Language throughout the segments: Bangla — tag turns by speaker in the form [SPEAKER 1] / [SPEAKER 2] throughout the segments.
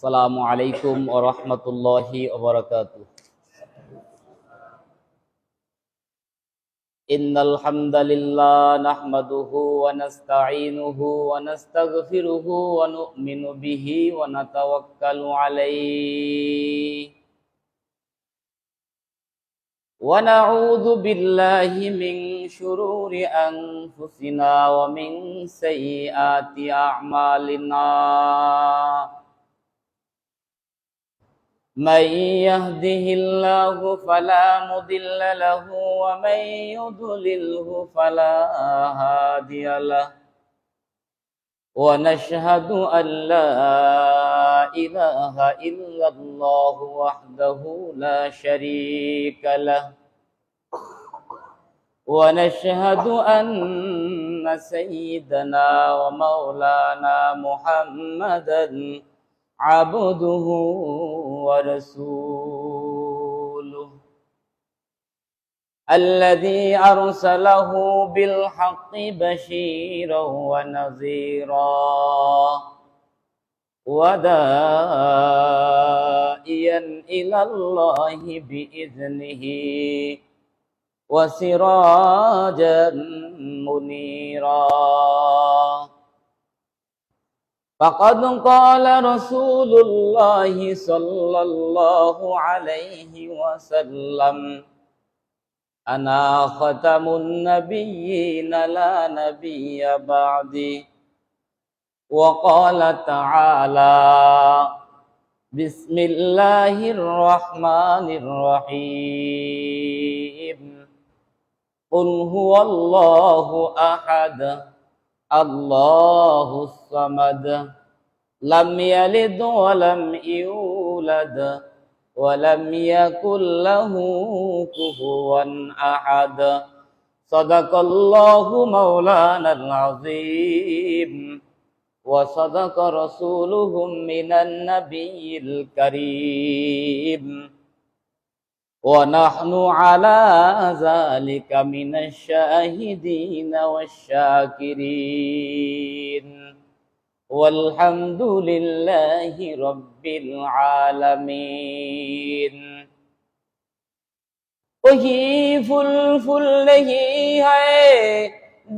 [SPEAKER 1] আসসালামু আলাইকুম ওয়া রাহমাতুল্লাহি ওয়া বারাকাতুহু। ইন্নাল হামদালিল্লাহ নাহমাদুহু ওয়া নাস্তাঈনুহু ওয়া নাস্তাগফিরুহু ওয়া নু'মিনু বিহি ওয়া নাতাওয়াক্কালু আলাইহি ওয়া নাউযু বিল্লাহি মিন শুরুরি আনফুসিনা ওয়া মিন সাইয়্যাতি আ'মালিনা। من يهده الله فلا مضل له ومن يضلله فلا هادي له ونشهد أن لا إله إلا الله وحده لا شريك له ونشهد أن سيدنا ومولانا محمدا عبده ورسوله الذي أرسله بالحق بشيرا ونذيرا وداعيا إلى الله بإذنه وسراجا منيرا. فقد قال رسول الله صلى الله عليه وسلم أنا ختم النبيين لا نبي بعدي. وقال تعالى بسم الله الرحمن الرحيم قل هو الله أحد الله الصمد لم يلد ولم يولد ولم يكن له كفوا أحد. صدق الله مولانا العظيم وصدق رسوله من النبي الكريم ونحن على ذلك من الشاهدين والشاكرين والحمد لله رب العالمين. वही फूल नहीं है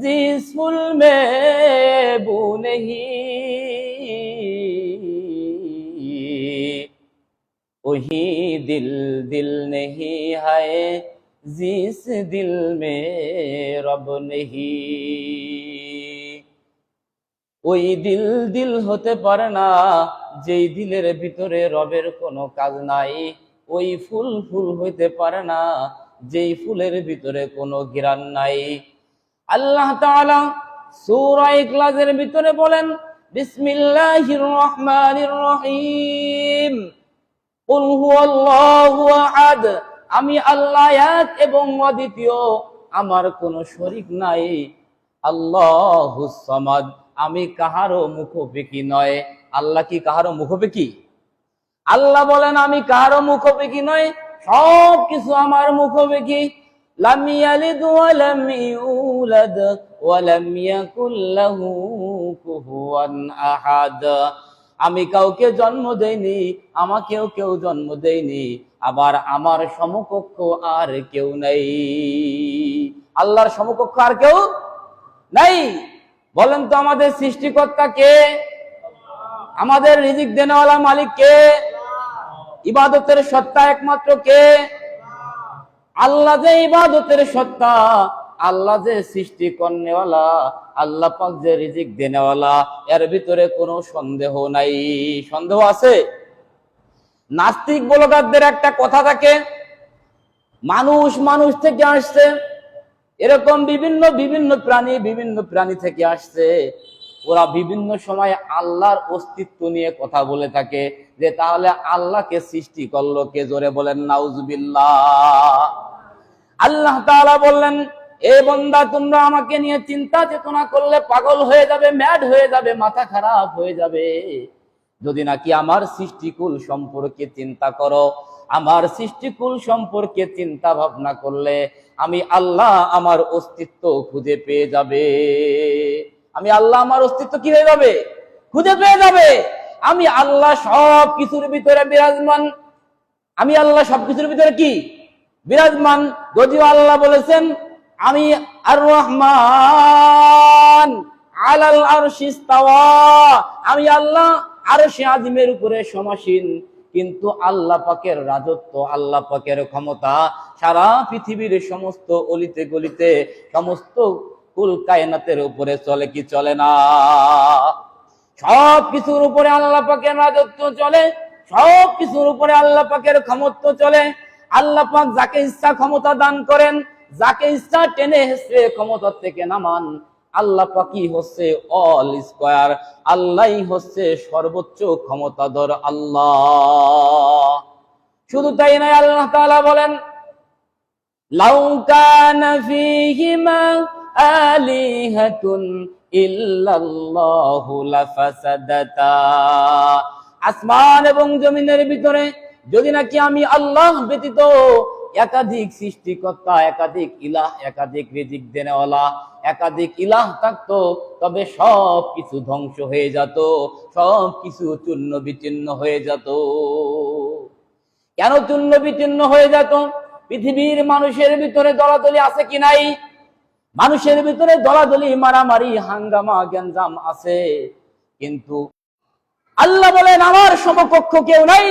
[SPEAKER 1] जिस फूल में बू नहीं, वही दिल नहीं है जिस दिल में रब नहीं। ওই দিল হতে পারে না যেই দিলের ভিতরে রবের কোনো কাজ নাই। ওই ফুল হইতে পারে না যেই ফুলের ভিতরে কোনো ঘ্রাণ নাই। আল্লাহ তাআলা সূরা ইখলাসের ভিতরে বলেন বিসমিল্লাহির রহমানির রহিম কুল হুয়াল্লাহু আহাদ, আমি আল্লাহ এক এবং অদ্বিতীয়, আমার কোনো শরীক নাই। আল্লাহুস সামাদ, আমি কাহারও মুখাপেক্ষী নয়। আল্লাহ কি কাহারও মুখাপেক্ষী? আল্লাহ বলেন আমি কাহারও মুখাপেক্ষী নয়, সব কিছু আমার মুখাপেক্ষী। লাম ইয়ালিদ ওয়া লাম ইউলাদ ওয়া লাম ইয়াকুল লাহু কুফুয়ান আহাদ, আমি কাউকে জন্ম দেইনি, আমাকেও কেউ জন্ম দেয়নি, আবার আমার সমকক্ষ আর কেউ নাই। আল্লাহর সমকক্ষ আর কেউ নাই। বলেন তো আমাদের সৃষ্টিকর্তা কে? আমাদের রিজিক দেনেওয়ালা মালিক কে? ইবাদতের সত্তা একমাত্র কে? আল্লাহ যে ইবাদতের সত্তা, আল্লাহ যে সৃষ্টি করনেওয়ালা, আল্লাহ পাক যে রিজিক দেনেওয়ালা, এর ভিতরে কোনো সন্দেহ নাই। সন্দেহ আছে? নাস্তিক বলগারদের একটা কথা থাকে, মানুষ থেকে আসছে, এরকম বিভিন্ন প্রাণী থেকে আসছে। ওরা বিভিন্ন সময় আল্লাহর অস্তিত্ব নিয়ে কথা বলে থাকে, যে তাহলে আল্লাহকে সৃষ্টি করলো কে? জোরে বলেন নাউজুবিল্লাহ। আল্লাহ তাআলা বললেন, এ বান্দা, তোমরা আমাকে নিয়ে চিন্তা চেতনা করলে পাগল হয়ে যাবে, ম্যাড হয়ে যাবে, মাথা খারাপ হয়ে যাবে। যদি নাকি আমার সৃষ্টিকুল সম্পর্কে চিন্তা করো, আমার সৃষ্টিকুল সম্পর্কে চিন্তা ভাবনা করলে আমি আল্লাহ আমার অস্তিত্ব খুঁজে পেয়ে যাবে। আমি আল্লাহ আমার অস্তিত্ব কি হয়ে যাবে? খুঁজে পেয়ে যাবে। আমি আল্লাহ সব কিছুর ভিতরে বিরাজমান। আমি আল্লাহ সবকিছুর ভিতরে কি বিরাজমান। যদিও আল্লাহ বলেছেন আমি আর রহমান আলাল আরশি ইস্তাওয়া, আমি আল্লাহ আরশে আজিমের উপরে সমাসীন, কিন্তু আল্লাহ পাকের রাজত্ব, আল্লাহ পাকের ক্ষমতা সারা পৃথিবীর সমস্ত অলিতে গলিতে, সমস্ত কুল কায়নাতের উপরে চলে কি চলে না? সব কিছুর উপরে আল্লাহ পাকের রাজত্ব চলে, সব কিছুর উপরে আল্লাহ পাকের ক্ষমতা চলে। আল্লাহ পাক যাকে ইচ্ছা ক্ষমতা দান করেন, যাকে ইচ্ছা টেনে হেসে ক্ষমতা থেকে নামান। আল্লাহ পাকই হচ্ছে অল স্কয়ার, আল্লাহই হচ্ছে সর্বোচ্চ ক্ষমতাধর আল্লাহ। শুধু তাই নয়, আল্লাহ তাআলা বলেন লাউ কানা ফীহিমা আলিহাতুন ইল্লাল্লাহু লাফাসাদাতা, আসমান এবং জমিনের ভিতরে যদি নাকি আমি আল্লাহ ব্যতীত একাধিক সৃষ্টিকর্তা, একাধিক ইলাহ, একাধিক রিজিক দেনেওয়ালা, একাধিক ইলাহ থাকতো, তবে সব কিছু ধ্বংস হয়ে যেত, সব কিছু চূর্ণ বিচূর্ণ হয়ে যেত। কেন চূর্ণ বিচূর্ণ হয়ে যেত? পৃথিবীর মানুষের ভিতরে দলাদলি আছে কি নাই? মানুষের ভিতরে দলাদলি, মারামারি, হাঙ্গামা, গ্যাঞ্জাম আছে, কিন্তু আল্লাহ বলেন আমার সমকক্ষ কেউ নাই।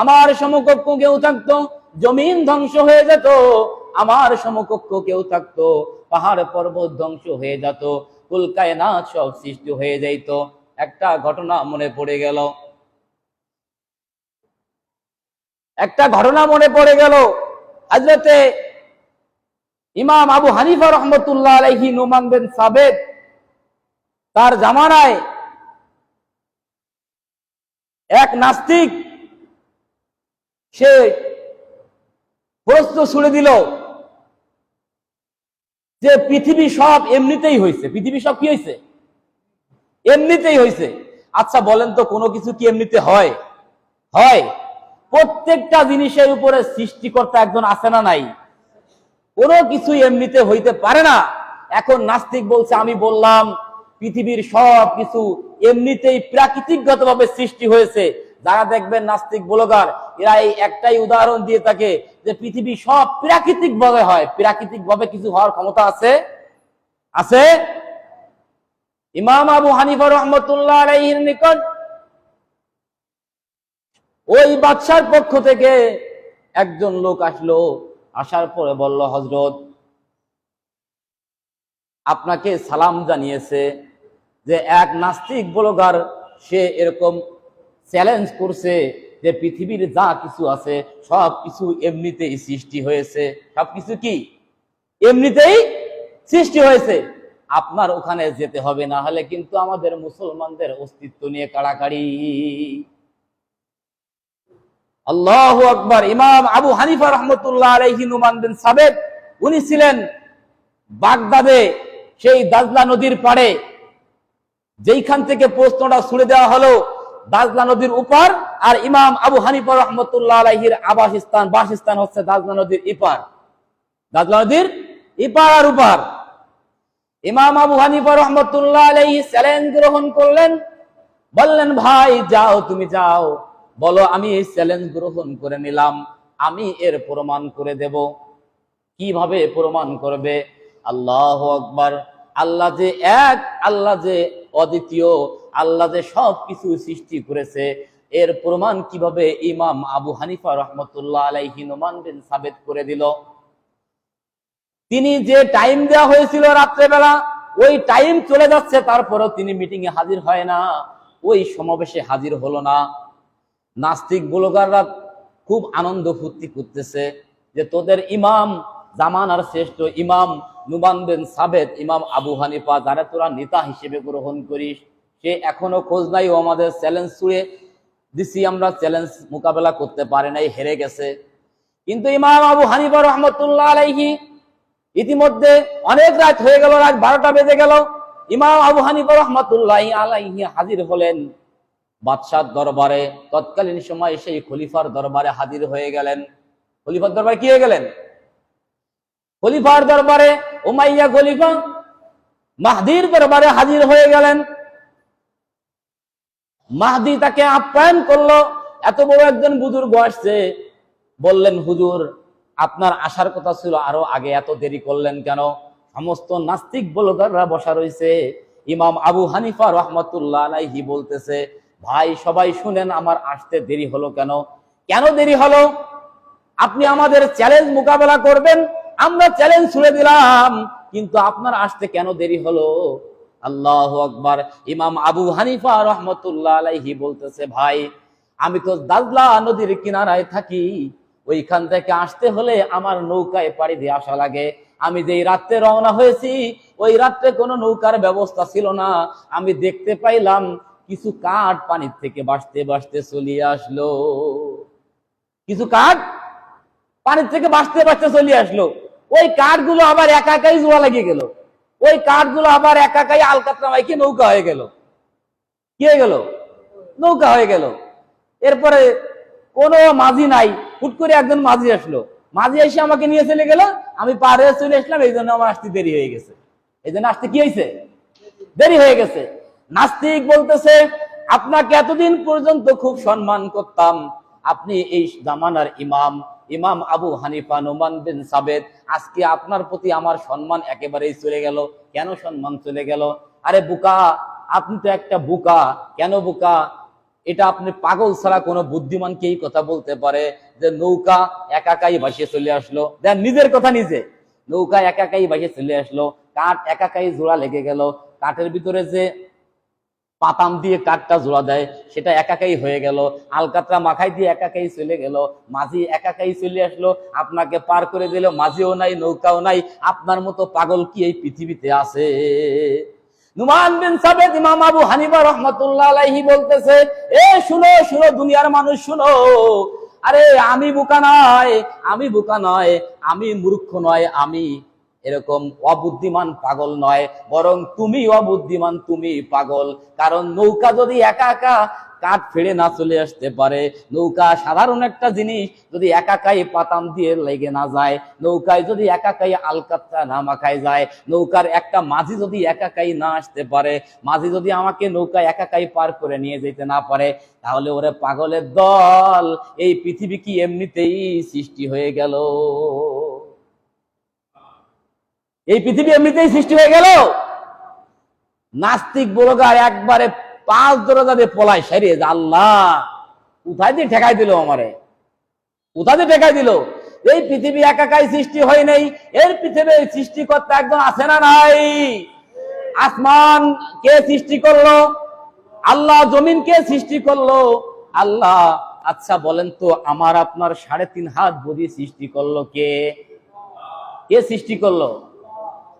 [SPEAKER 1] আমার সমকক্ষ কেউ থাকতো, জমিন ধ্বংস হয়ে যেত। আমার সমকক্ষ কেউ থাকতো, পাহাড় পর্বত ধ্বংস হয়ে যেত, কুল কায়নাত সব সৃষ্টি হয়ে যাইত। একটা ঘটনা মনে পড়ে গেল, হযরতে ইমাম আবু হানিফা রহমতুল্লাহ আলাইহি, নুমান বিন সাবেত, তার জামানায় এক নাস্তিক সে প্রশ্ন ছুড়ে দিল যে পৃথিবী সব এমনিতেই হয়েছে। পৃথিবী সব কি হয়েছে? এমনিতেই হয়েছে। আচ্ছা বলেন তো, কোনো কিছু কি এমনিতে হয়? হয়? প্রত্যেকটা জিনিসের উপরে সৃষ্টিকর্তা একজন আছে না নাই? কোনো কিছু এমনিতে হইতে পারে না। এখন নাস্তিক বলছে, আমি বললাম পৃথিবীর সব কিছু এমনিতেই প্রাকৃতিকগতভাবে সৃষ্টি হয়েছে। যারা দেখবেন নাস্তিক ব্লগার, এরা এই একটাই উদাহরণ দিয়ে থাকে যে পৃথিবী সব প্রাকৃতিক ভাবে হয়। প্রাকৃতিক ভাবে কিছু হওয়ার ক্ষমতা আছে? আছে? ইমাম আবু হানিফা রহমতুল্লাহ আলাইহির নিকট ওই বাদশার পক্ষ থেকে একজন লোক আসলো। আসার পরে বলল, হযরত আপনাকে সালাম জানিয়েছে যে এক নাস্তিক ব্লগার সে এরকম চ্যালেঞ্জ করছে যে পৃথিবীর যা কিছু আছে সব কিছু এমনিতেই সৃষ্টি হয়েছে। সবকিছু কি এমনিতেই সৃষ্টি হয়েছে, আপনার ওখানে যেতে হবে, না হলে কিন্তু আমাদের মুসলমানদের অস্তিত্ব নিয়ে কাড়াকাড়ি। আল্লাহু আকবার। ইমাম আবু হানিফা রহমতুল্লাহ আলাইহি, নুমান বিন সাবেত, উনি ছিলেন বাগদাদে সেই দাজলা নদীর পাড়ে, যেইখান থেকে প্রশ্নটা ছুড়ে দেওয়া হলো দাজলা নদীর উপর, আর ইমাম আবু হানিফা রহমতুল্লাহ আলাইহির আবাসস্থান, বাসস্থান হচ্ছে দাজলা নদীর ইপার। দাজলা নদীর ইপার আর উপার। ইমাম আবু হানিফা রহমতুল্লাহ আলাইহি চ্যালেঞ্জ গ্রহণ করলেন, বললেন ভাই যাও, তুমি যাও, বলো আমি এই চ্যালেঞ্জ গ্রহণ করে নিলাম, আমি এর প্রমাণ করে দেব। কিভাবে প্রমাণ করবে? আল্লাহু আকবার। আল্লাহ যে এক, আল্লাহ যে অদ্বিতীয়, আল্লাহ যে সব কিছু সৃষ্টি করেছে, এর প্রমাণ কিভাবে ইমাম আবু হানিফা রহমতুল্লাহ আলাইহি, নুমান বিন সাবেত করে দিল। তিনি যে টাইম দেওয়া হয়েছিল রাত্রেবেলা, ওই টাইম চলে যাচ্ছে, তারপরেও তিনি মিটিং এ হাজির হয় না, ওই সমাবেশে হাজির হলো না। নাস্তিক ব্লগাররা খুব আনন্দ ফুর্তি করতেছে যে তোদের ইমাম, জামানার শ্রেষ্ঠ ইমাম নুমান বিন সাবেত, ইমাম আবু হানিফা, যারা তোরা নেতা হিসেবে গ্রহণ করিস, সে এখনো খোঁজ নাই। ও আমাদের চ্যালেঞ্জ ছুড়ে দিছি, আমরা চ্যালেঞ্জ মোকাবেলা করতে পারে নাই, হেরে গেছে। কিন্তু ইমাম আবু হানিফা রহমতুল্লাহ আলাইহি, ইতিমধ্যে অনেক রাত হয়ে গেল, রাত 12টা বেজে গেল। ইমাম আবু হানিফা রহমতুল্লাহ আলাইহি হাজির হলেন বাদশার দরবারে। তৎকালীন সময় সেই খলিফার দরবারে হাজির হয়ে গেলেন। খলিফার দরবারে কি হয়ে গেলেন? খলিফার দরবারে, উমাইয়া খলিফা মাহদির দরবারে হাজির হয়ে গেলেন। মাহদী তাকে আপ্যায়ন করলো। এত বড় একজন বুজুর্গ আসছে, বললেন হুজুর আপনার আসার কথা ছিল আরো আগে, এত দেরি করলেন কেন? সমস্ত নাস্তিক ব্লগাররা বসা রয়েছে। ইমাম আবু হানিফা রহমাতুল্লাহ আলাইহি বলতেছে, ভাই সবাই শুনেন আমার আসতে দেরি হলো কেন? কেন দেরি হলো? আপনি আমাদের চ্যালেঞ্জ মোকাবেলা করবেন, আমরা চ্যালেঞ্জ ছুড়ে দিলাম, কিন্তু আপনার আসতে কেন দেরি হলো? আল্লাহু আকবার। ইমাম আবু হানিফা রহমাতুল্লাহ আলাইহি বলতেছে, ভাই আমি তো দাজলা নদীর কিনারায় থাকি, ওইখান থেকে আসতে হলে আমার নৌকায় পাড়ি দিয়ে আসা লাগে। আমি যেই রাত্রে রওনা হয়েছি ওই রাত্রে কোনো নৌকার ব্যবস্থা ছিল না। আমি দেখতে পাইলাম কিছু কাঠ পানির থেকে ভাসতে ভাসতে চলিয়ে আসলো, কিছু কাঠ পানির থেকে ভাসতে ভাসতে চলিয়ে আসলো। ওই কাঠগুলো আবার একা একাই জোড়া লাগিয়ে গেল, ওই কাঠগুলো আবার একা একাই আলকাতরা মাইকে নৌকা হয়ে গেল। কি হয়ে গেল? নৌকা হয়ে গেল। এরপরে কোনো মাঝি নাই, হুট করে একজন মাঝি আসলো, মাঝি এসে আমাকে নিয়ে চলে গেল, আমি পার হয়ে চলে আসলাম, এই জন্য আমার আসতে দেরি হয়ে গেছে। এই জন্য আসতে কি হয়েছে? দেরি হয়ে গেছে। নাস্তিক বলতেছে, আপনাকে এতদিন পর্যন্ত খুব সম্মান করতাম, আপনি এই জামানার ইমাম, ইমাম আবু হানিফা নুমান বিন সাবেদ, আজকে আপনার প্রতি আমার সম্মান একেবারেই চলে গেল। কেন সম্মান চলে গেল? আরে বোকা, আপনি তো একটা বোকা। কেন বোকা? এটা আপনি পাগল ছাড়া কোনো বুদ্ধিমান কে এই কথা বলতে পারে যে নৌকা একাকাই ভাসিয়ে চলে আসলো? দেন নিজের কথা নিজে, নৌকা একাকাই ভাসিয়ে চলে আসলো, কাঠ একাকাই জোড়া লেগে গেল, কাঠের ভিতরে যে পাতাম দিয়ে কাঠটা জোড়া দেয় সেটা একাকাই হয়ে গেল, আলকাতরা মাখাই দিয়ে একাকাই চলে গেল, মাঝি একাকাই চলে আসলো, আপনাকে পার করে দিল, মাঝিও নাই নৌকাও নাই। আপনার মতো পাগল কি এই পৃথিবীতে আছে? নুমান বিন সাবেদ ইমাম আবু হানিফা রাহমাতুল্লাহ আলাইহি বলতেছে, এ শুনো শুনো দুনিয়ার মানুষ শুনো, আরে আমি বোকা নয়, আমি বোকা নয়, আমি মূর্খ নয়, আমি এরকম অবুদ্ধিমান পাগল নয়, বরং তুমি অবুদ্ধিমান, তুমি পাগল। কারণ নৌকা যদি একা একা কাঠ ফেড়ে না চলে আসতে পারে, নৌকা সাধারণ একটা জিনিস যদি একাকাই পাতাম দিয়ে লেগে না যায়, নৌকায় যদি একাকাই আলকাতরা না মাখায় যায়, নৌকার একটা মাঝি যদি একাকাই না আসতে পারে, মাঝি যদি আমাকে নৌকা একাকাই পার করে নিয়ে যেতে না পারে, তাহলে ওরে পাগলের দল, এই পৃথিবী কি এমনিতেই সৃষ্টি হয়ে গেল? এই পৃথিবী এমনিতেই সৃষ্টি হয়ে গেল? নাস্তিক ব্লগার একবারে 5 দরজা দিয়ে পলায় সারিয়ে, আল্লাহ কোথায় দিয়ে ঠেকাই দিল আমারে, কোথায় দিয়ে ঠেকাই দিল? এই পৃথিবী একাকাই সৃষ্টি হয় নাই, এর পৃথিবীর সৃষ্টিকর্তা একজন আছে না নাই? আসমান কে সৃষ্টি করলো? আল্লাহ। জমিন কে সৃষ্টি করলো? আল্লাহ। আচ্ছা বলেন তো, আমার আপনার 3.5 হাত বডি সৃষ্টি করলো কে? কে সৃষ্টি করলো?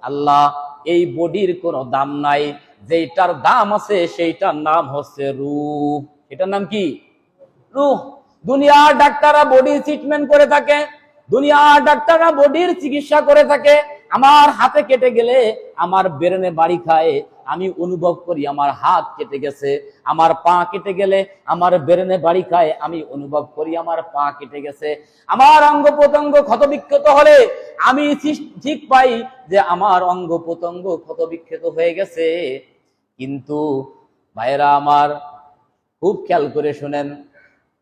[SPEAKER 1] আল্লাহ। এই বডির কোনো দাম নাই, যেটার দাম আছে সেইটার নাম হচ্ছে রূহ। এটার নাম কি? রূহ। দুনিয়ার ডাক্তাররা বডি ট্রিটমেন্ট করে থাকে, দুনিয়ার ডাক্তাররা বডির চিকিৎসা করে থাকে। আমার হাতে কেটে গেলে আমার ব্রেনে বাড়ি খায়, আমি অনুভব করি আমার হাত কেটে গেছে। আমার পা কেটে গেলে আমার ব্রেনে বাড়ি খায়, আমি অনুভব করি আমার পা কেটে গেছে। আমার অঙ্গ প্রত্যঙ্গ ক্ষতবিক্ষত হলে আমি ঠিক পাই যে আমার অঙ্গ প্রত্যঙ্গ ক্ষতবিক্ষত হয়ে গেছে। কিন্তু ভাইরা আমার খুব খেয়াল করে শুনেন,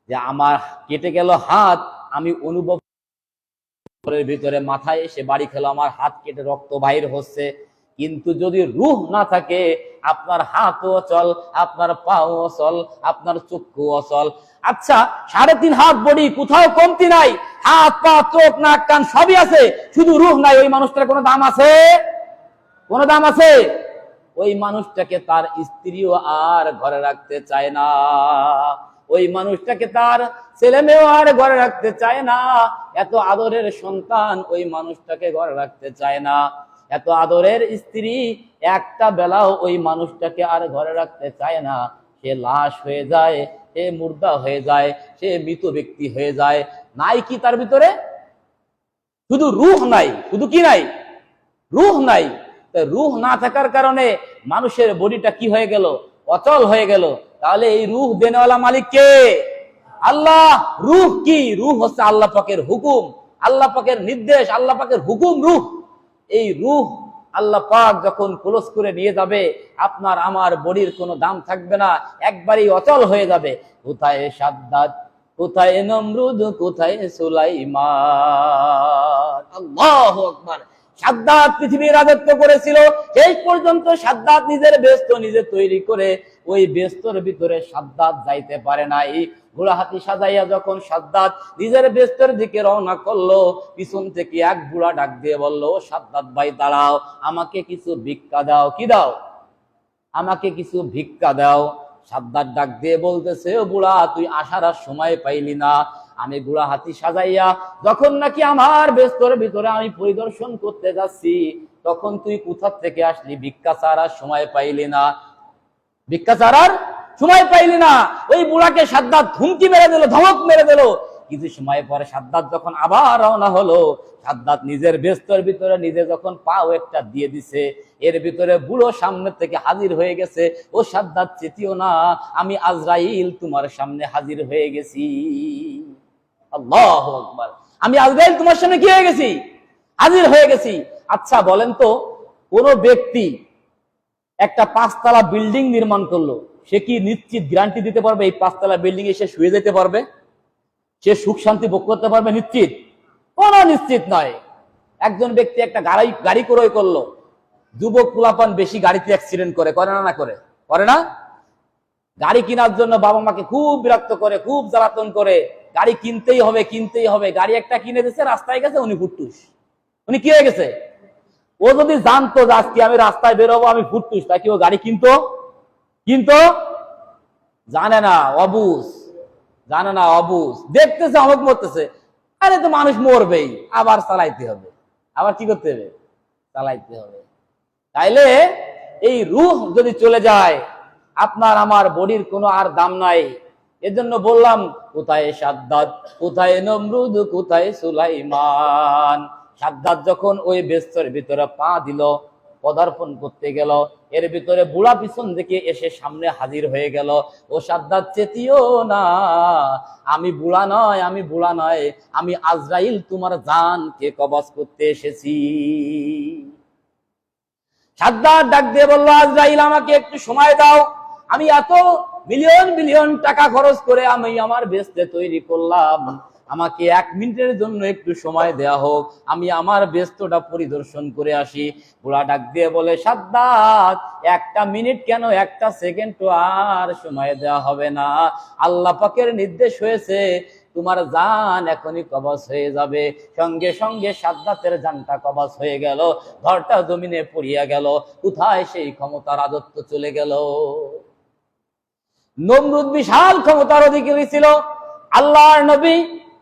[SPEAKER 1] যে আমার কেটে গেল হাত, আমি অনুভব ভিতরে মাথায় এসে বাড়ি খেলো, আমার হাত কেটে রক্ত বাইর হচ্ছে। কিন্তু যদি রূহ না থাকে, আপনার হাতও অচল, আপনার পাও অচল, আপনার চক্ষু অচল। আচ্ছা 3.5 হাত বডি, কোথাও কমতি নাই, হাত পা চোখ নাক কান সবই আছে, শুধু রূহ নাই। ওই মানুষটার কোনো দাম আছে? কোনো দাম আছে? ওই মানুষটাকে তার স্ত্রীও আর ঘরে রাখতে চায় না, ওই মানুষটাকে তার ছেলে মেয়েও আর ঘরে রাখতে চায় না। এত আদরের সন্তান ওই মানুষটাকে ঘরে রাখতে চায় না, এত আদরের স্ত্রী একটা বেলাও ওই মানুষটাকে আর ঘরে রাখতে চায় না। সে লাশ হয়ে যায়, সে মুর্দা হয়ে যায়, সে মৃত ব্যক্তি হয়ে যায়। নাই কি তার ভিতরে? শুধু রূহ নাই। শুধু কি নাই? রূহ নাই। রূহ না থাকার কারণে মানুষের বডিটা কি হয়ে গেল? অচল হয়ে গেল। তাহলে এই রূহ দেনেওয়ালা মালিক কে? আল্লাহ। রূহ কি? রূহ হচ্ছে আল্লাহ পাকের হুকুম, আল্লাহ পাকের নির্দেশ, আল্লাহ পাকের হুকুম রূহ। এই রূহ আল্লাহ পাক যখন ক্লোজ করে নিয়ে যাবে, আপনার আমার বডির কোনো দাম থাকবে না, একবারই অচল হয়ে যাবে। কোথায় সাদ্দাত, কোথায় নমরুদ, কোথায় সুলাইমান। আল্লাহু আকবার। সাদ্দাত পৃথিবীর রাজত্ব করেছিল, শেষ পর্যন্ত সাদ্দাত নিজের বেস্ত নিজে তৈরি করে ওই বেস্তর ভিতরে সাদ্দাত যাইতে পারে নাই। ঘোড়া হাতি সাজাইয়া যখন সাদ্দাত নিজের বেস্তর দিকে রওনা করলো, পিছন থেকে এক বুড়া ডাক দিয়ে বলল, সাদ্দাত ভাই দাঁড়াও, আমাকে কিছু ভিক্ষা দাও। কি দাও? আমাকে কিছু ভিক্ষা দাও। সাদ্দাত ডাক দিয়ে বলতেছে, ও বুড়া, তুই আসার আর সময় পাইলি না? আমি বুড়া হাতি সাজাইয়া যখন নাকি আমার বেস্তর ভিতরে আমি পরিদর্শন করতে যাচ্ছি, তখন তুই কোথা থেকে আসলি? ভিক্ষা ছাড়ার সময় পাইলি না? ভিক্ষা ছাড়ার সময় পাইলি না? ওই বুড়াকে সাদ্দাত হুমকি মেরে দিল, ধমক মেরে দিল। কিছু সময় পরে সাদ্দাত যখন আবার রওনা হলো, সাদ্দাত নিজের বেস্তর ভিতরে নিজে যখন পাও একটা দিয়ে দিছে, এর ভিতরে বুড়ো সামনে থেকে হাজির হয়ে গেছে। ও সাদ্দাত, চেতিও না, আমি আজরাইল তোমার সামনে হাজির হয়ে গেছি। আল্লাহু আকবার। আমি আজরাইল তোমার সামনে কি হয়ে গেছি? হাজির হয়ে গেছি। আচ্ছা বলেন তো, কোন ব্যক্তি একটা 5 তলা বিল্ডিং নির্মাণ করলো, সে কি নিশ্চিত গ্যারান্টি দিতে পারবে এই 5 তলা বিল্ডিং এ সে শুয়ে যেতে পারবে? সে সুখ শান্তি ভোগ করতে পারবে নিশ্চিত? কোন নিশ্চিত নয়। একজন ব্যক্তি একটা গাড়ি ক্রয় করলো, যুবক পোলাপান বেশি গাড়িতে অ্যাক্সিডেন্ট করে না? না করে? করে না? গাড়ি কেনার জন্য বাবা মাকে খুব বিরক্ত করে, খুব জ্বালাতন করে, গাড়ি কিনতেই হবে কিনতেই হবে। গাড়ি একটা কিনে দিচ্ছে, রাস্তায় গেছে উনি ফুটুস। উনি কি হয়ে গেছে? ও যদি জানতো যে আজকে আমি রাস্তায় বেরোবো, আমি ফুটুস, তা কি ও গাড়ি কিনতো? কিনতো? জানে না, অবুঝ। জানে না, অবুঝ। দেখতেছে অমুক মরতেছে, আরে তো মানুষ মরবেই, আবার চালাইতে হবে, আবার কি করতে হবে? চালাইতে হবে। তাইলে এই রূহ যদি চলে যায়, আপনার আমার বডির কোনো আর দাম নাই। এজন্য বললাম, কোথায় সাদ্দাত, কোথায় নমরুদ, কোথায় সুলাইমান। সাদ্দাত যখন ওই বেস্তর ভিতরে পা দিল, পদার্পণ করতে গেল, এর ভিতরে বুড়া পিছন থেকে এসে সামনে হাজির হয়ে গেল। ও সাদ্দাত, চেতিও না, আমি বুড়া নয়, আমি বুড়া নয়, আমি আজরাইল তোমার জানকে কবজ করতে এসেছি। সাদ্দাত ডাক দিয়ে বলল, আজরাইল, আমাকে একটু সময় দাও। আমি এত মিলিয়ন মিলিয়ন টাকা খরচ করে আমি আমার বেস্তে তৈরি করলাম, আমাকে 1 মিনিটের জন্য একটু সময় দেয়া হোক, আমি আমার বেস্তটা পরিদর্শন করে আসি। বুড়া ডাক দিয়ে বলে, সাদ্দাত, 1টা মিনিট কেন, 1টা সেকেন্ড তো আর সময় দেওয়া হবে না। আল্লাহ পাকের নির্দেশ হয়েছে, তোমার জান এখনই কবজ হয়ে যাবে। সঙ্গে সঙ্গে সাদ্দাতের জানটা কবজ হয়ে গেল, ঘরটা জমিনে পড়িয়া গেল। কোথায় সেই ক্ষমতা, রাজত্ব চলে গেল। নমরুদ বিশাল ক্ষমতার অধিকারী ছিল। আল্লাহর নবী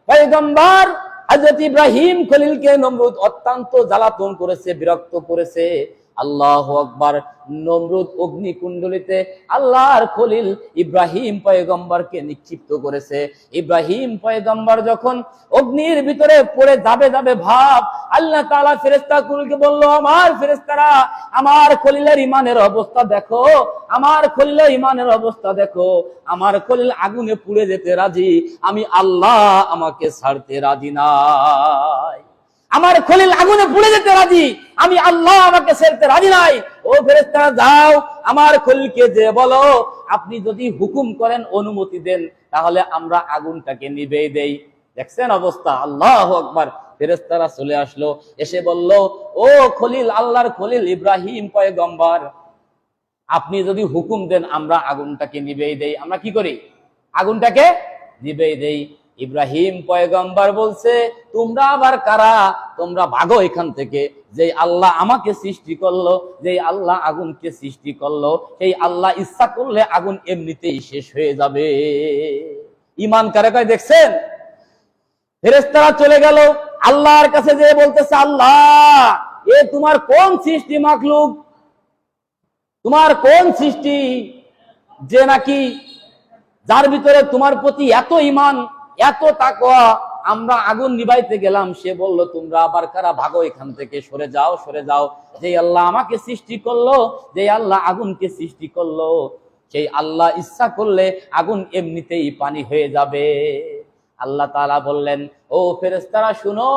[SPEAKER 1] পয়গম্বর হযরত ইব্রাহিম খলিলকে নমরুদ অত্যন্ত জ্বালাতন করেছে, বিরক্ত করেছে। আল্লাহু আকবার। নমরুদ অগ্নিকুণ্ডলিতে আল্লাহর খলিল ইব্রাহিম পয়গম্বরকে নিক্ষিপ্ত করেছে। ইব্রাহিম পয়গম্বর যখন অগ্নির ভিতরে পড়ে যাবে ভাব, আল্লাহ তাআলা ফেরেশতাগুলোকে বলল, আমার ফেরেশতারা, আমার খলিলের ঈমানের অবস্থা দেখো, আমার খলিলের ঈমানের অবস্থা দেখো। আমার খলিল আগুনে পুড়ে যেতে রাজি, আমি আল্লাহ আমাকে ছাড়তে রাজি নাই। আমার খলিল আগুনে পুড়ে যেতে রাজি, আমি আল্লাহ আমাকে ছেড়তে রাজি নাই। ও ফেরেশতারা, যাও, আমার খলিলকে যে বলো, আপনি যদি হুকুম করেন, অনুমতি দেন, তাহলে আমরা আগুনটাকে নিভিয়ে দেই। দেখছেন অবস্থা? আল্লাহু আকবার। ফেরেশতারা চলে আসলো, এসে বলল, ও খলিল, আল্লাহর খলিল ইব্রাহিম পয়গম্বর, আপনি যদি হুকুম দেন, আমরা আগুনটাকে নিভিয়ে দেই। আমরা কি করি? আগুনটাকে নিভিয়ে দেই। ইব্রাহিম পয়গম্বর বলছে, তোমরা আবার কারা? তোমরা ভাগো এখান থেকে। যে আল্লাহ আমাকে সৃষ্টি করলো, যে আল্লাহ আগুনকে সৃষ্টি করলো, সেই আল্লাহ ইচ্ছা করলে আগুন এমনিতেই শেষ হয়ে যাবে। ঈমান কারে কয় দেখছেন? ফেরেশতারা চলে গেল, আল্লাহর কাছে যে বলতেছে, আল্লাহ, এ তোমার কোন সৃষ্টি মাখলুক, তোমার কোন সৃষ্টি যে নাকি যার ভিতরে তোমার প্রতি এত ঈমান, এত তাকওয়া, আমরা আগুন নিভাইতে গেলাম, সে বলল, তোমরা আবার কারা? ভাগো এখান থেকে, সরে যাও, সরে যাও। যে আল্লাহ আমাকে সৃষ্টি করলো, যে আল্লাহ আগুনকে সৃষ্টি করলো, সেই আল্লাহ ইচ্ছা করলে আগুন এমনিতেই পানি হয়ে যাবে। আল্লাহ তাআলা বললেন, ও ফেরেশতারা শুনো,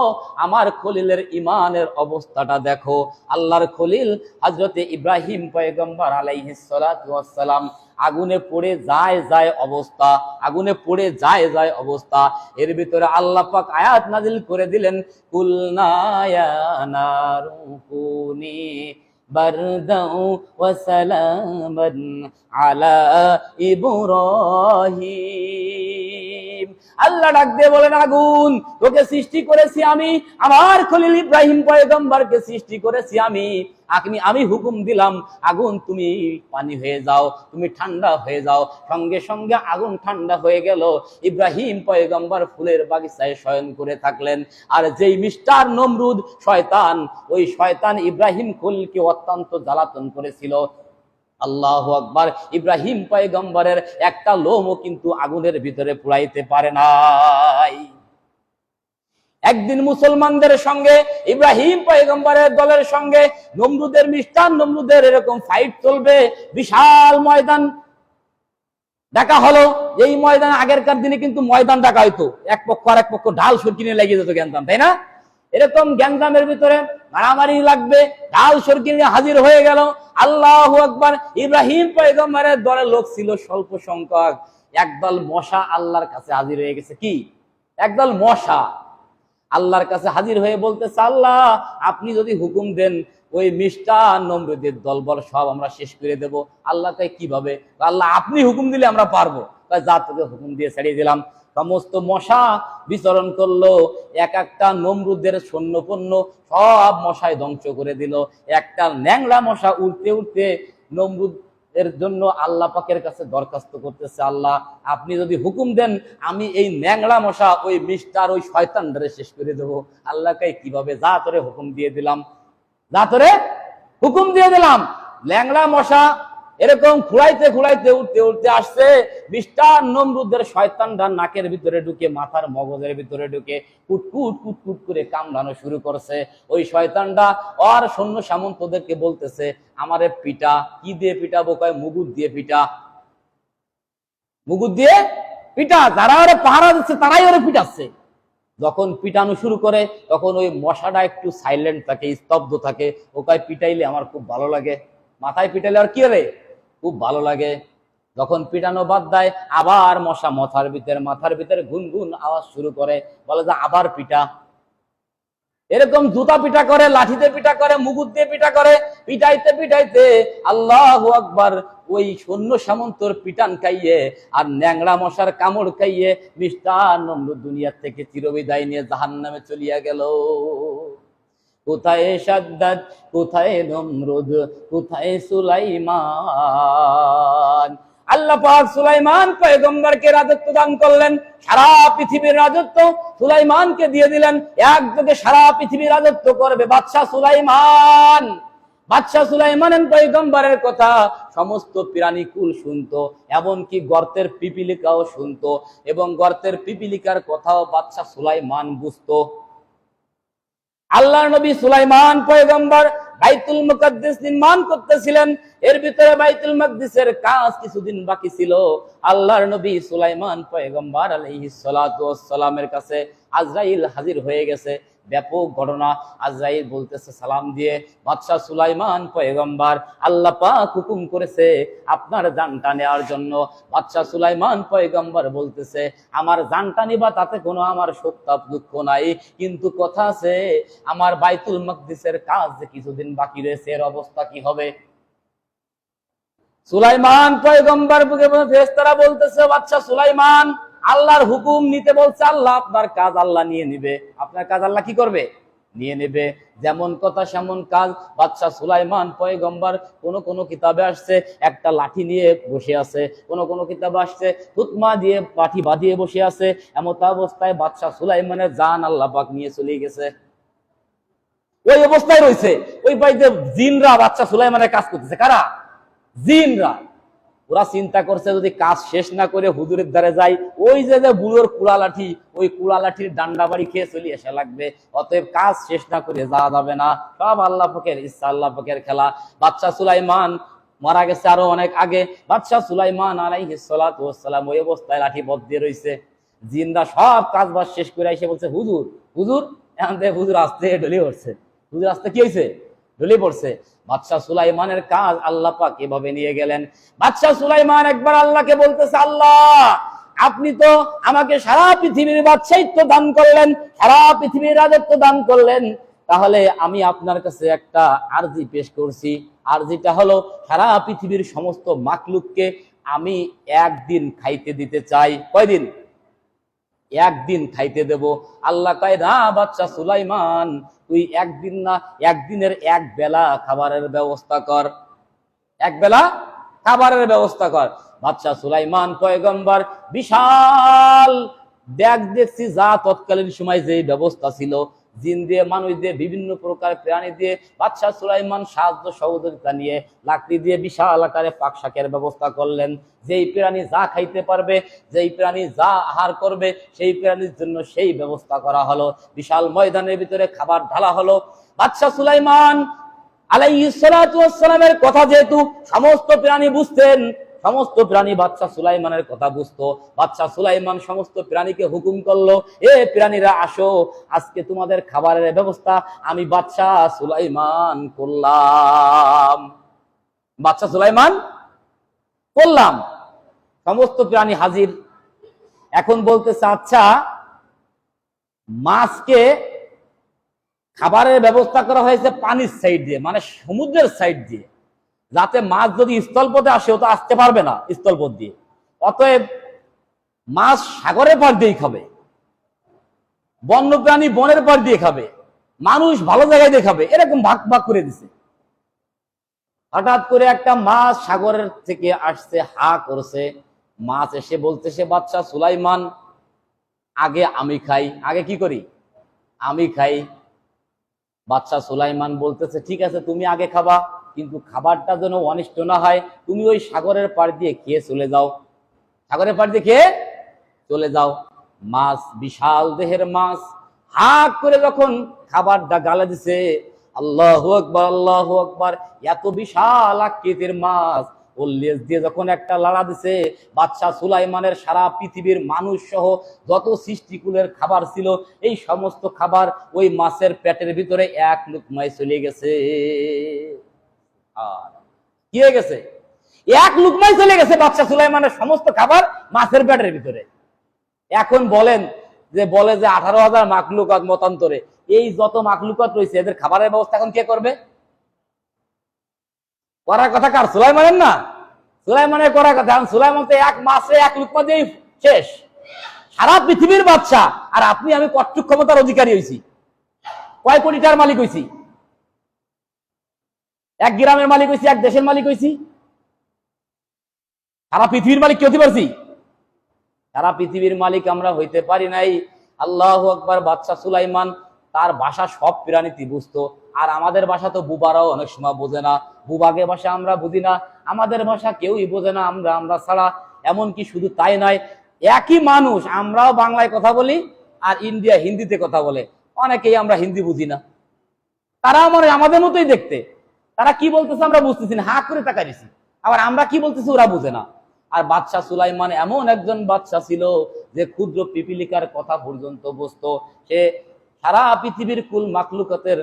[SPEAKER 1] আমার খলিলের ঈমানের অবস্থাটা দেখো। আল্লাহর খলিল হযরতে ইব্রাহিম পয়গম্বর আলাইহিস সালাতু ওয়াস সালাম আগুনে পড়ে যায় অবস্থা, আগুনে পড়ে যায় অবস্থা। এর ভিতরে আল্লাহ পাক আয়াত নাজিল করে দিলেন, কুলনা ইয়া নারু কুনি বারদাউ ওয়া সালামান আলা ইব্রাহিম। আল্লাহ ডাক দিয়ে বলেন, আগুন, তোকে সৃষ্টি করেছি আমি, আমার খলিল ইব্রাহিম পয়গম্বরকে সৃষ্টি করেছি আমি হুকুম দিলাম, আগুন তুমি পানি হয়ে যাও, তুমি ঠান্ডা হয়ে যাও। সঙ্গে সঙ্গে আগুন ঠান্ডা হয়ে গেল। ইব্রাহিম পয়গম্বর ফুলের বাগিচায় শয়ন করে থাকলেন। আর যেই মিস্টার নমরুদ শয়তান, ওই শয়তান ইব্রাহিম খলিলকে অত্যন্ত জ্বালাতন করেছিল। আল্লাহু আকবার। ইব্রাহিম পয়গম্বরের একটা লোমও কিন্তু আগুনের ভিতরে পুড়াইতে পারে নাই। একদিন মুসলমানদের সঙ্গে ইব্রাহিম পয়গম্বরের দলের সঙ্গে নমরুদের এরকম ফাইট চলবে, বিশাল ময়দান দেখা হলো। এই ময়দান আগেরকার দিনে কিন্তু ময়দান ডাকা হইতো, এক পক্ষ আর এক পক্ষ ঢাল সরকি নিয়ে লেগে যেত গ্যাঞ্জাম, তাই না? এরকম গ্যাঞ্জামের ভিতরে মারামারি লাগবে, ঢাল সরকি নিয়ে হাজির হয়ে গেল। আল্লাহু আকবার। ইব্রাহিম পয়গম্বরের দলের লোক ছিল স্বল্প সংখ্যক। একদল মশা আল্লাহর কাছে হাজির হয়ে গেছে। কি? একদল মশা আল্লাহর কাছে হাজির হয়ে বলতেছে, আল্লাহ আপনি যদি হুকুম দেন, ওই মিস্টার নমরুদের দলবল সব আমরা শেষ করে দেব। আল্লাহ তাই কিভাবে? আল্লাহ আপনি হুকুম দিলে আমরা পারবো। যা, তোকে হুকুম দিয়ে ছাড়িয়ে দিলাম। সমস্ত মশা বিচরণ করলো, এক একটা নমরুদের সৈন্যপণ্য সব মশায় ধ্বংস করে দিল। একটা ন্যাংরা মশা উড়তে উড়তে নমরুদ এর জন্য আল্লাহ পাকের কাছে দরখাস্ত করতেছে, আল্লাহ আপনি যদি হুকুম দেন, আমি এই ন্যাংরা মশা ওই মিস্টার ওই শয়তানটারে শেষ করে দেবো। আল্লাহ কে কিভাবে? যা, তোরে হুকুম দিয়ে দিলাম, যা, তোরে হুকুম দিয়ে দিলাম। ল্যাংড়া মশা এরকম খুঁড়াইতে উঠতে উঠতে আসছে। মিস্টার নমরুদের শয়তানটা নাকের ভিতরে ঢুকে, মাথার মগজের ভিতরে ঢুকে কুটকুট কুটকুট করে কামড়ানো শুরু করছে। ওই শয়তানটা আর সৈন্য সামন্তদেরকে বলতেছে, আমারে পিটা। কি দিয়ে পিটাবো? কয় মুগুর দিয়ে পিটা, মুগুর দিয়ে পিটা। যারা ওরে পাহারা দিচ্ছে তারাই ওরে পিটাচ্ছে। যখন পিটানো শুরু করে তখন ওই মশাটা একটু সাইলেন্ট থাকে, স্তব্ধ থাকে। ও কয় পিটাইলে আমার খুব ভালো লাগে, মাথায় পিটাইলে আর কি হবে, খুব ভালো লাগে। যখন পিটানো বাদ দেয়, আবার মশা মাথার ভিতরে গুনগুন আওয়াজ শুরু করে, বলে যে আবার পিটা। এরকম জুতা পিটা করে, লাঠিতে পিটা করে, মুগুর দিয়ে পিটা করে। পিটাইতে আল্লাহু আকবার, ওই সৈন্য সামন্তর পিটান খাইয়ে আর ন্যাংরা মশার কামড় খাইয়ে মিস্টার নমরুদ দুনিয়ার থেকে চিরবিদায় নিয়ে জাহান্নামে চলিয়া গেল। কোথায় সাদ্দাত, কোথায় নমরুদ, কোথায় সুলাইমান? আল্লাহ পাক সুলাইমান পয়গম্বরকে রাজত্ব দান করলেন। সারা পৃথিবীর রাজত্ব সুলাইমানকে দিয়ে দিলেন। একযোগে সারা পৃথিবীর রাজত্ব করবে বাদশাহ সুলাইমান। বাদশাহ সুলাইমানের পয়গম্বরের কথা সমস্ত প্রাণীকুল শুনতো, এমনকি গর্তের পিপিলিকাও শুনতো, এবং গর্তের পিপিলিকার কথাও বাদশাহ সুলাইমান বুঝতো। আল্লাহর নবী সুলাইমান পয়গম্বর বাইতুল মুকাদ্দিস নির্মাণ করতেছিলেন। এর ভিতরে বাইতুল মাকদিসের কাজ কিছুদিন বাকি ছিল। আল্লাহর নবী সুলাইমান পয়গম্বর আলাইহিস সালাতু ওয়াস সালামের কাছে আজরাইল হাজির হয়ে গেছে। ব্যাপক ঘটনা। আজরাইল বলতেছে সালাম দিয়ে, বাদশাহ সুলাইমান পয়গম্বর, আল্লাহ পাক হুকুম করেছে আপনার জানটা নেওয়ার জন্য। বাদশাহ সুলাইমান পয়গম্বর বলতেছে, আমার জানটা নিবা তাতে কোনো আমার শোক তাপ দুঃখ নাই, কিন্তু কথা আছে আমার বাইতুল মাকদিসের কাজ যে কিছুদিন বাকি রয়েছে, এর অবস্থা কি হবে? সুলাইমান পয়গম্বর ফেরেশতারা বলতেছে, বাদশাহ সুলাইমান আল্লাহর হুকুম নিতে বলছে, আল্লাহ আপনার কাজ আল্লাহ নিয়ে নিবে। আপনার কাজ আল্লাহ কি করবে? নিয়ে নেবে। যেমন কথা সেমন কাজ। বাদশাহ সুলাইমান পয়গম্বর কোন কিতাবে আসছে একটা লাঠি নিয়ে বসে আছে, কোন কিতাবে আসছে তুতমা দিয়ে লাঠি বাঁধিয়ে বসে আছে। এমত অবস্থায় বাদশাহ সুলাইমানের জান আল্লাহ পাক নিয়ে চলে গেছে। ওই অবস্থায় রয়েছে। ওই পাইতে জিনরা বাদশাহ সুলাইমানের কাজ করতেছে। কারা? জিনরা। ওরা চিন্তা করছে যদি কাজ শেষ না করে হুজুরের দ্বারে যাই, ওই যে বুড়োর কুড়া লাঠি, ওই কুড়া লাঠির ডান্ডা বাড়ি খেয়ে চলে আসা লাগবে। অতএব কাজ শেষ না করে যাওয়া যাবে না। সব আল্লাহ পাকের ইচ্ছা, আল্লাহ পাকের খেলা। বাদশাহ সুলাইমান মারা গেছে আরো অনেক আগে। বাদশাহ সুলাইমান আলাইহিস সালাতু ওয়াস সালাম ওই অবস্থায় লাঠি বধ দিয়ে রয়েছে। জিনরা সব কাজ বাজ শেষ করে এসে বলছে, হুজুর হুজুর এখন থেকে হুজুর আস্তে ঢলে পড়ছে, হুজুর আস্তে কি হয়েছে, ঢলে পড়ছে। বাদশাহ সুলাইমানের কাজ আল্লাহ পাক এভাবে নিয়ে গেলেন। বাদশাহ সুলাইমান একবার আল্লাহকে বলতেছে, আল্লাহ আপনি তো আমাকে সারা পৃথিবীর বাদশাহিত্ব দান করলেন, সারা পৃথিবীর রাজত্ব দান করলেন, তাহলে আমি আপনার কাছে একটা আরজি পেশ করছি। আরজিটা হলো, সারা পৃথিবীর সমস্ত মাখলুককে আমি একদিন খাইতে দিতে চাই। কয়দিন? একদিন খাইতে দেব। আল্লাহ কয়, না বাদশাহ সুলাইমান, তুই একদিন না, একদিনের এক বেলা খাবারের ব্যবস্থা কর, এক বেলা খাবারের ব্যবস্থা কর। বাদশাহ সুলাইমান পয়গম্বর বিশাল ব্যাগ দেখছি, যা তৎকালীন সময় যে ব্যবস্থা ছিল, জিন দিয়ে, মানুষ দিয়ে, বিভিন্ন প্রকার প্রাণী দিয়ে বাদশাহ সুলাইমান সাহায্য সহযোগিতা নিয়ে লাকড়ি দিয়ে বিশাল আকারে পাক শাকের ব্যবস্থা করলেন। যেই প্রাণী যা খাইতে পারবে, যেই প্রাণী যা আহার করবে, সেই প্রাণীর জন্য সেই ব্যবস্থা করা হলো। বিশাল ময়দানের ভিতরে খাবার ঢালা হলো। বাদশাহ সুলাইমান আলাইহিস সালাতু ওয়াস সালামের কথা যেহেতু সমস্ত প্রাণী বুঝতেন, সমস্ত প্রাণী বাদশাহ সুলাইমানের কথা বুঝতো, বাদশাহ সুলাইমান সমস্ত প্রাণীকে হুকুম করলো, এ প্রাণীরা আসো, আজকে তোমাদের খাবারের ব্যবস্থা আমি বাদশাহ সুলাইমান করলাম। বাদশাহ সুলাইমান করলাম। সমস্ত প্রাণী হাজির। এখন বলতেছে, আচ্ছা মাছকে খাবারের ব্যবস্থা করা হয়েছে পানির সাইড দিয়ে, মানে সমুদ্রের সাইড দিয়ে, যাতে মাছ যদি স্থলপথে আসে, ও তো আসতে পারবে না স্থলপথ দিয়ে, অতএব মাছ সাগরের পার দিয়েই খাবে, বন্যপ্রাণী বনের পার দিয়ে খাবে, মানুষ ভালো জায়গায় দিয়ে খাবে, এরকম ভাগ ভাগ করে দিছে। হঠাৎ করে একটা মাছ সাগরের থেকে আসছে, হা করছে। মাছ এসে বলতেছে, বাদশাহ সুলাইমান আগে আমি খাই। আগে কি করি? আমি খাই। বাদশাহ সুলাইমান বলতেছে, ঠিক আছে তুমি আগে খাবা, কিন্তু খাবারটা যেন অনিষ্ট না হয়, তুমি ওই সাগরের পাড় দিয়ে খেয়ে চলে যাও, সাগরের পাড় দিয়ে খেয়ে চলে যাও। মাছ, বিশাল দেহের মাছ, হাক করে যখন খাবারটা গালে দিছে, আল্লাহু আকবার, আল্লাহু আকবার, এত বিশাল আকৃতির মাছ ওর লেজ দিয়ে যখন একটা লাড়া দিছে, বাদশাহ সুলাইমানের সারা পৃথিবীর মানুষ সহ যত সৃষ্টিকুলের খাবার ছিল, এই সমস্ত খাবার ওই মাছের পেটের ভিতরে এক লুকমায় চলে গেছে। আর কি হয়ে গেছে? এক লুকমায় চলে গেছে বাদশাহ সুলাইমানের সমস্ত খাবার মাছের পেটের ভিতরে। এখন বলেন যে, বলে যে 18,000 মাখলুকাত মতান্তরে, এই যত মাখলুকাত রয়েছে এদের খাবারের ব্যবস্থা এখন কে করবে? করার কথা কার? সুলাইমানের না? সুলাইমানের করার কথা। সুলাইমান তো এক মাসে এক লুকমা দিয়ে শেষ, সারা পৃথিবীর বাদশা। আর আপনি আমি কতটুক ক্ষমতার অধিকারী হয়েছি? কয় কোটি টাকার মালিক হয়েছি? এক গ্রামের মালিক হয়েছি, এক দেশের মালিক হয়েছি? সারা পৃথিবীর মালিক কি হতে পারছি? সারা পৃথিবীর মালিক আমরা হইতে পারি নাই। আল্লাহু আকবার। বাদশাহ সুলাইমান তার ভাষা সব প্রাণীতে বুঝতো, আর আমাদের ভাষা তো বুবারাও অনেক সময় বোঝে না। বুবাগে ভাষা আমরা বুঝি না, আমাদের ভাষা কেউই বোঝে না, আমরা ছাড়া। এমনকি শুধু তাই নয়, একই মানুষ, আমরাও বাংলায় কথা বলি আর ইন্ডিয়া হিন্দিতে কথা বলে, অনেকেই আমরা হিন্দি বুঝি না। তারা আমাদের মতোই দেখতে, তারা কি বলতেছে আমরা বুঝতেছি না, হা করে তাকাইছি। আবার আমরা কি বলতেছি ওরা বুঝে না। আর বাদশাহ সুলাইমান এমন একজন বাদশাহ ছিল যে ক্ষুদ্র পিপিলিকার কথা পর্যন্ত বুঝতো। সে সারা পৃথিবীর কুল মাখলুকাতের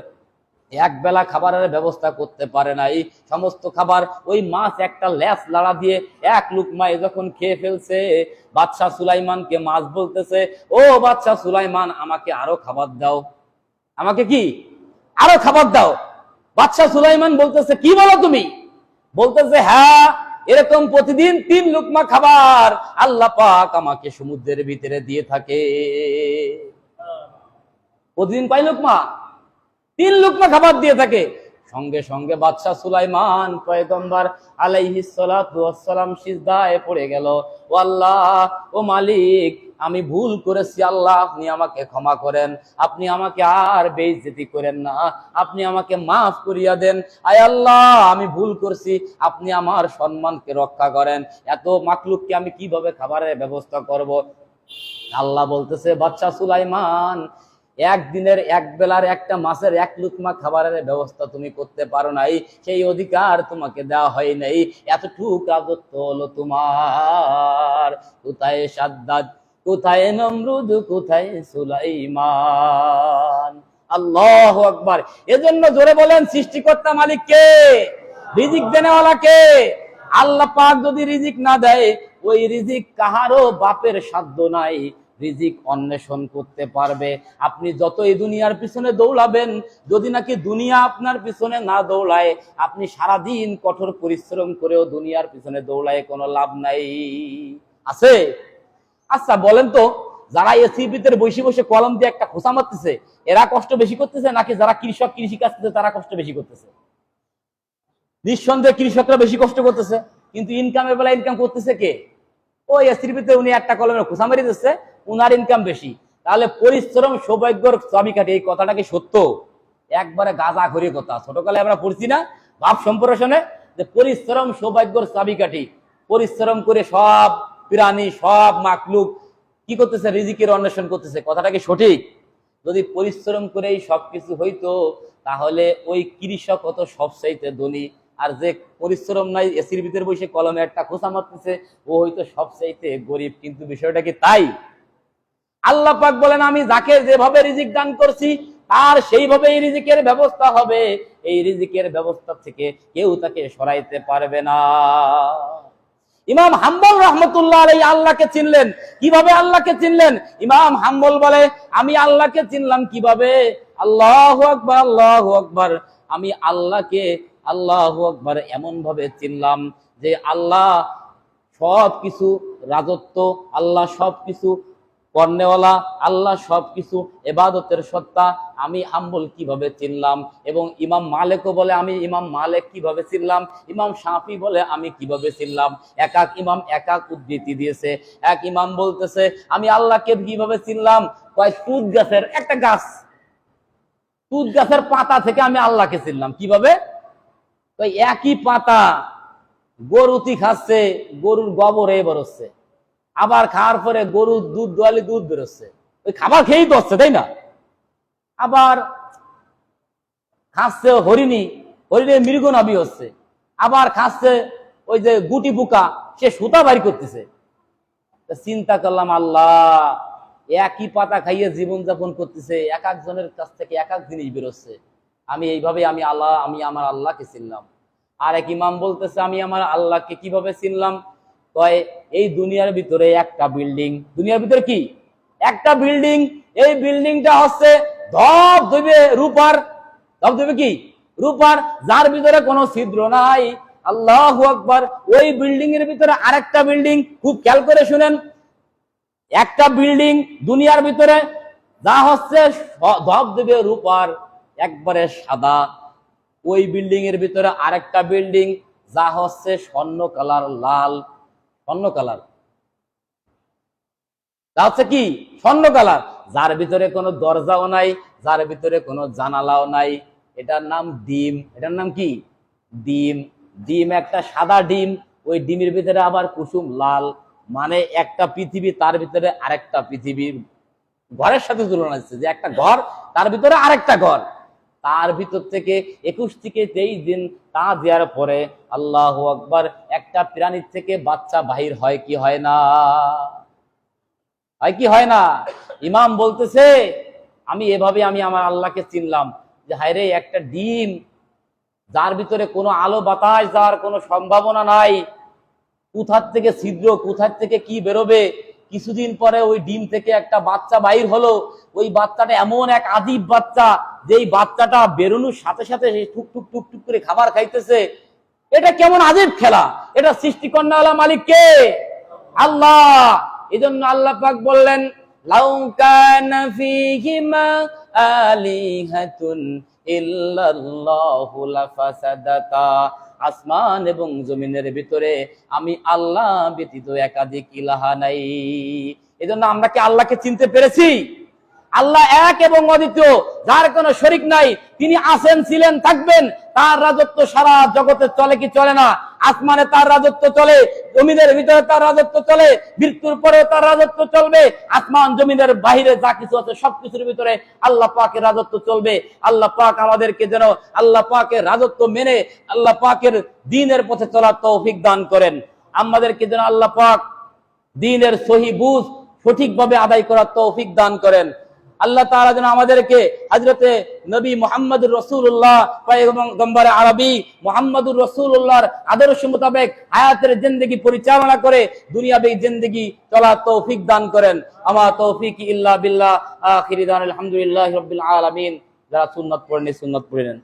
[SPEAKER 1] এক বেলা খাবারের ব্যবস্থা করতে পারে না। এই সমস্ত খাবার ওই মাছ একটা ল্যাস লাড়া দিয়ে এক লুকমায় যখন খেয়ে ফেলছে, বাদশাহ সুলাইমানকে মাছ বলতেছে, ও বাদশাহ সুলাইমান, আমাকে আরো খাবার দাও, আমাকে কি আরো খাবার দাও। বাদশাহ সুলাইমান বলতেছে, কি বলো তুমি? বলতেছে, হ্যাঁ, এরকম প্রতিদিন 3 লুকমা খাবার আল্লাহ পাক আমাকে সমুদ্রের ভিতরে দিয়ে থাকে। প্রতিদিন কয় লুকমা? 3 লুকমা খাবার দিয়ে থাকে। সঙ্গে সঙ্গে বাদশাহ সুলাইমান পয়গম্বর আলাইহিস সালাতু ওয়াস সালাম সিজদায় পড়ে গেল। ও আল্লাহ, ও মালিক, আমি ভুল করেছি, আল্লাহ আপনি আমাকে ক্ষমা করেন, আপনি আমাকে আর বেইজ্জতি করেন না, আপনি আমাকে মাফ করিয়া দেন। আয় আল্লাহ, আমি ভুল করছি, আপনি আমার সম্মানকে রক্ষা করেন। এত মাখলুককে আমি কিভাবে খাবারের ব্যবস্থা করব? আল্লাহ বলতেছে, বাদশাহ সুলাইমান, একদিনের এক বেলার একটা মাছের এক লুকমা খাবারের ব্যবস্থা তুমি করতে পারো নাই, সেই অধিকার তোমাকে দেওয়া হয় নাই, এতটুক রাজত্ব হলো তোমার। কোথায় সাদ্দাত, কোথায় নমরুদ, কোথায় সুলাইমান। আল্লাহু আকবার। এজন্য জোরে বলেন, সৃষ্টিকর্তা মালিক কে? রিজিক দেনেওয়ালা কে? আল্লাহ পাক যদি রিজিক না দেয়, ওই রিজিক কাহারও বাপের সাধ্য নাই রিজিক অন্বেষণ করতে পারবে। আপনি যত এই দুনিয়ার পিছনে দৌড়াবেন, যদি নাকি দুনিয়া আপনার পিছনে না দৌড়ায়, আপনি সারাদিন কঠোর পরিশ্রম করেও দুনিয়ার পিছনে দৌড়ায় কোনো লাভ নাই। আছে? আচ্ছা বলেন তো, যারা এসির ভিতরে বসে বসে কলম দিয়ে একটা খোঁচা মারতেছে, এরা কষ্ট বেশি করতেছে নাকি যারা কৃষক কৃষি কাজ করতেছে তারা কষ্ট বেশি করতেছে? নিঃসন্দেহে কৃষকরা বেশি কষ্ট করতেছে, কিন্তু ইনকামের বেলা ইনকাম করতেছে কে? ওই এসির ভিতরে উনি একটা কলমের খোঁচা মারি দিচ্ছে, উনার ইনকাম বেশি। তাহলে পরিশ্রম সৌভাগ্যর চাবিকাঠি, এই কথাটা কি সত্য? একবারে গাঁজা ঘুরে কথা। ছোটকালে আমরা পড়ছি না ভাব সম্প্রসারণে, যে পরিশ্রম সৌভাগ্যর চাবিকাঠি। পরিশ্রম করে সব প্রাণী, সব মাখলুক কি করতেছে? রিজিকের অন্বেষণ করতেছে। কথাটা কি সঠিক? যদি পরিশ্রম করেই সবকিছু হইতো, তাহলে ওই কৃষক হতো সবচাইতে ধনী, আর যে পরিশ্রম নাই, এসির ভিতরে বসে কলমে একটা খোঁচা মারতেছে, ও হয়তো সবচাইতে গরিব। কিন্তু বিষয়টা কি তাই? আল্লাহ পাক বলেন, আমি যাকে যেভাবে রিজিক দান করছি তার সেইভাবে এই রিজিকের ব্যবস্থা হবে। এই রিজিকের ব্যবস্থা থেকে কেউ তাকে সরাইতে পারবে না। ইমাম হাম্বল রাহমাতুল্লাহ আলাইহি আল্লাহকে চিনলেন কিভাবে? আল্লাহকে চিনলেন, ইমাম হাম্বল বলে, আমি আল্লাহকে চিনলাম কিভাবে? আল্লাহু আকবার, আল্লাহু আকবার। আমি আল্লাহকে, আল্লাহু আকবার, এমন ভাবে চিনলাম যে আল্লাহ সবকিছু রাজত্ব, আল্লাহ সবকিছু কর্নেওয়ালা, আল্লাহ সবকিছু ইবাদতের সত্তা। আমি হাম্বল কিভাবে চিনলাম? এবং ইমাম মালিকও বলে, আমি ইমাম মালিক কিভাবে চিনলাম? ইমাম শাফি বলে, আমি কিভাবে চিনলাম? এক এক ইমাম এক এক উদ্ধৃতি দিয়েছে। এক ইমাম বলতেছে, আমি আল্লাহকে কিভাবে চিনলাম? কয়, তুত গাছের একটা গাছ, তুত গাছের পাতা থেকে আমি আল্লাহকে চিনলাম। কিভাবে? কয়, একই পাতা গরুতি খাচ্ছে, গরুর গোবর বেরোচ্ছে, আবার খাওয়ার পরে গরুর দুধ দোয়ালে দুধ বেরোচ্ছে, ওই খাবার খেয়েই তো হচ্ছে, তাই না? আবার খাচ্ছে হরিণী, হরিণের মৃগ নাভি হচ্ছে। আবার খাচ্ছে ওই যে গুটি পোকা, সে সুতা বাড়ি করতেছে। চিন্তা করলাম, আল্লাহ একই পাতা খাইয়ে জীবন যাপন করতেছে, এক একজনের কাছ থেকে এক এক জিনিস বেরোচ্ছে। আমি এইভাবে আমি আল্লাহ, আমি আমার আল্লাহকে চিনলাম। আর এক ইমাম বলতেছে, আমি আমার আল্লাহকে কিভাবে চিনলাম? কয়, এই দুনিয়ার ভিতরে একটা বিল্ডিং, দুনিয়ার ভিতরে কি একটা বিল্ডিং, এই বিল্ডিংটা হচ্ছে ধবধবে রূপার, ধবধবে কি রূপার, যার ভিতরে কোনো ছিদ্র নাই। আল্লাহু আকবার। ওই বিল্ডিং এর ভিতরে আরেকটা বিল্ডিং, খুব খেয়াল করে শুনেন, একটা বিল্ডিং দুনিয়ার ভিতরে যা হচ্ছে ধবধবে রূপার, একবারে সাদা। ওই বিল্ডিং এর ভিতরে আরেকটা বিল্ডিং যা হচ্ছে স্বর্ণ কালার, লাল, স্বর্ণ কালার, তা হচ্ছে কি স্বর্ণ কালার, যার ভিতরে কোনো দরজাও নাই, যার ভিতরে কোনো জানালাও নাই। এটার নাম ডিম। এটার নাম কি? ডিম। ডিম একটা সাদা ডিম, ওই ডিমের ভিতরে আবার কুসুম লাল। মানে একটা পৃথিবী, তার ভিতরে আরেকটা পৃথিবীর ঘরের সাথে তুলনা হচ্ছে, যে একটা ঘর তার ভিতরে আরেকটা ঘর। তার ভিতর থেকে 21 থেকে 23 দিন তা দেওয়ার পরে আল্লাহু আকবার, একটা প্রাণীর থেকে বাচ্চা বাহির হয় কি হয় না? হয় কি হয় না? ইমাম বলতেছে, আমি এভাবে আমি আমার আল্লাহকে চিনলাম যে হায়রে, একটা ডিম যার ভিতরে কোনো আলো বাতাস যাওয়ার কোনো সম্ভাবনা নাই, কোথার থেকে ছিদ্র, কোথার থেকে কি বেরোবে। কিছুদিন পরে ওই ডিম থেকে একটা বাচ্চা বাহির হলো। ওই বাচ্চাটা এমন এক আদিব বাচ্চা, যেই বাচ্চাটা বেরোনোর সাথে সাথে টুক টুক টুক টুক করে খাবার খাইতেছে। এটা কেমন আদিব খেলা! এটা সৃষ্টিকর্তাওয়ালা মালিক কে? আল্লাহ। এজন্য আল্লাহ পাক বললেন, লাউ কানা ফীহিমা আলিহাতুন ইল্লাল্লাহু লাফাসাদাতা। আসমান এবং জমিনের ভিতরে আমি আল্লাহ ব্যতীত একাধিক ইলাহা নাই। এজন্য আমরা কি আল্লাহকে চিনতে পেরেছি? আল্লাহ এক এবং অদ্বিতীয়, যার কোনো শরীক নাই। তিনি আছেন, ছিলেন, থাকবেন। তার রাজত্ব সারা জগতে চলে কি চলে না? আসমানে তার রাজত্ব চলে, জমিনের ভিতরে তার রাজত্ব চলে, মৃত্যুর পরে তার রাজত্ব চলবে। আসমান জমিনের বাহিরে যা কিছু আছে সবকিছুর ভিতরে আল্লাহ পাকের রাজত্ব চলবে। আল্লাহ পাক আমাদেরকে যেন আল্লাহ পাকের রাজত্ব মেনে আল্লাহ পাকের দ্বীনের পথে চলার তৌফিক দান করেন। আমাদেরকে যেন আল্লাহ পাক দ্বীনের সহি বুঝ, সঠিকভাবে আদায় করার তৌফিক দান করেন। আল্লাহ তাআলা যেন আমাদেরকে হযরতে নবী মুহাম্মদুর রাসূলুল্লাহ পয়গম্বর আরবি মুহাম্মদুর রাসূলুল্লাহর আদর্শ মোতাবেক হায়াতের জিন্দেগি পরিচালনা করে দুনিয়াবী জিন্দেগি চলার তৌফিক দান করেন। আমা তৌফিক ইল্লা বিল্লাহ। আখিরি দান আলহামদুলিল্লাহি রাব্বিল আলামিন। যারা সুন্নাত পড়েন সুন্নাত পড়েন।